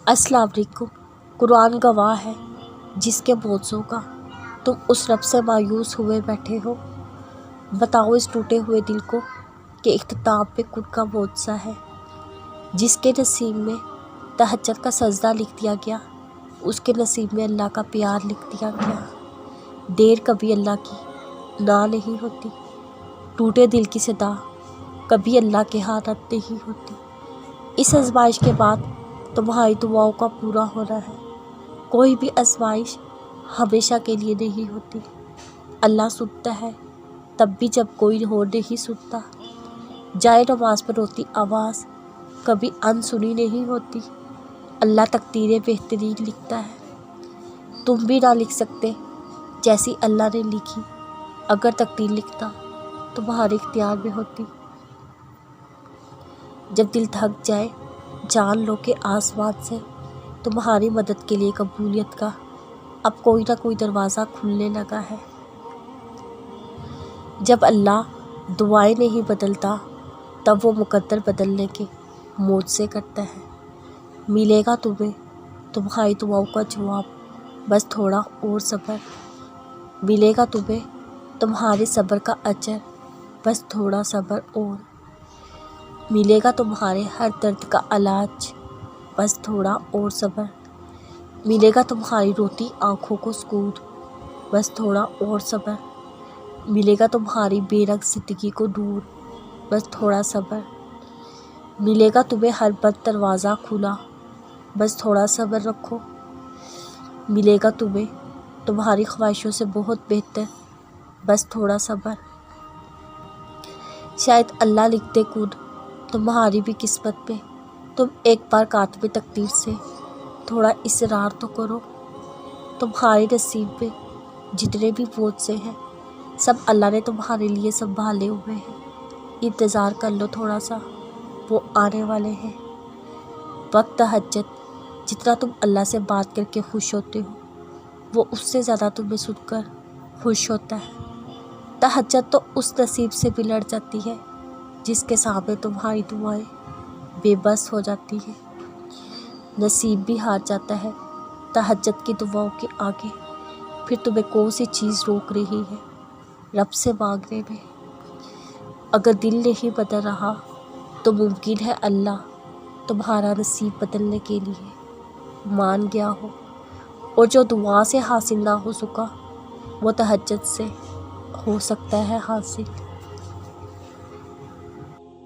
السلام علیکم۔ قرآن گواہ ہے جس کے معجزوں کا تم اس رب سے مایوس ہوئے بیٹھے ہو۔ بتاؤ اس ٹوٹے ہوئے دل کو کہ اختتام پہ کن کا معجزہ ہے۔ جس کے نصیب میں تہجد کا سجدہ لکھ دیا گیا، اس کے نصیب میں اللہ کا پیار لکھ دیا گیا۔ دیر کبھی اللہ کی نہ نہیں ہوتی، ٹوٹے دل کی صدا کبھی اللہ کے ہاں رد نہیں ہوتی۔ اس آزمائش کے بعد تمہاری دعاؤں کا پورا ہونا ہے۔ کوئی بھی آزمائش ہمیشہ کے لیے نہیں ہوتی۔ اللہ سنتا ہے تب بھی جب کوئی اور نہیں سنتا۔ جائے نماز پر روتی آواز کبھی انسنی نہیں ہوتی۔ اللہ تقدیریں بہترین لکھتا ہے۔ تم بھی نہ لکھ سکتے جیسی اللہ نے لکھی، اگر تقدیر لکھتا تمہارے اختیار میں ہوتی۔ جب دل تھک جائے جان لو کہ آسمان سے تمہاری مدد کے لیے قبولیت کا اب کوئی نہ کوئی دروازہ کھلنے لگا ہے۔ جب اللہ دعائیں نہیں بدلتا تب وہ مقدر بدلنے کے معجزے کرتا ہے۔ ملے گا تمہیں تمہاری دعاؤں کا جواب، بس تھوڑا اور صبر۔ ملے گا تمہیں تمہارے صبر کا اجر، بس تھوڑا صبر اور۔ ملے گا تمہارے ہر درد کا علاج، بس تھوڑا اور صبر۔ ملے گا تمہاری روتی آنکھوں کو سکون، بس تھوڑا اور صبر۔ ملے گا تمہاری بے رنگ زندگی کو نور، بس تھوڑا صبر۔ ملے گا تمہیں ہر بند دروازہ کھلا، بس تھوڑا صبر رکھو۔ ملے گا تمہیں تمہاری خواہشوں سے بہت بہتر، بس تھوڑا صبر۔ شاید اللہ لکھ دے کن تمہاری بھی قسمت میں، تم ایک بار کاتب تقدیر سے تھوڑا اصرار تو کرو۔ تمہارے نصیب میں جتنے بھی معجزے ہیں سب اللہ نے تمہارے لیے سنبھالے ہوئے ہیں۔ انتظار کر لو تھوڑا سا، وہ آنے والے ہیں۔ وقت تہجد جتنا تم اللہ سے بات کر کے خوش ہوتے ہو، وہ اس سے زیادہ تمہیں سن کر خوش ہوتا ہے۔ تہجد تو اس نصیب سے بھی لڑ جاتی ہے جس کے سامنے تمہاری دعائیں بے بس ہو جاتی ہیں۔ نصیب بھی ہار جاتا ہے تہجد کی دعاؤں کے آگے۔ پھر تمہیں کون سی چیز روک رہی ہے رب سے مانگنے میں؟ اگر دل نہیں بدل رہا تو ممکن ہے اللہ تمہارا نصیب بدلنے کے لیے مان گیا ہو، اور جو دعا سے حاصل نہ ہو سکا وہ تہجد سے ہو سکتا ہے حاصل۔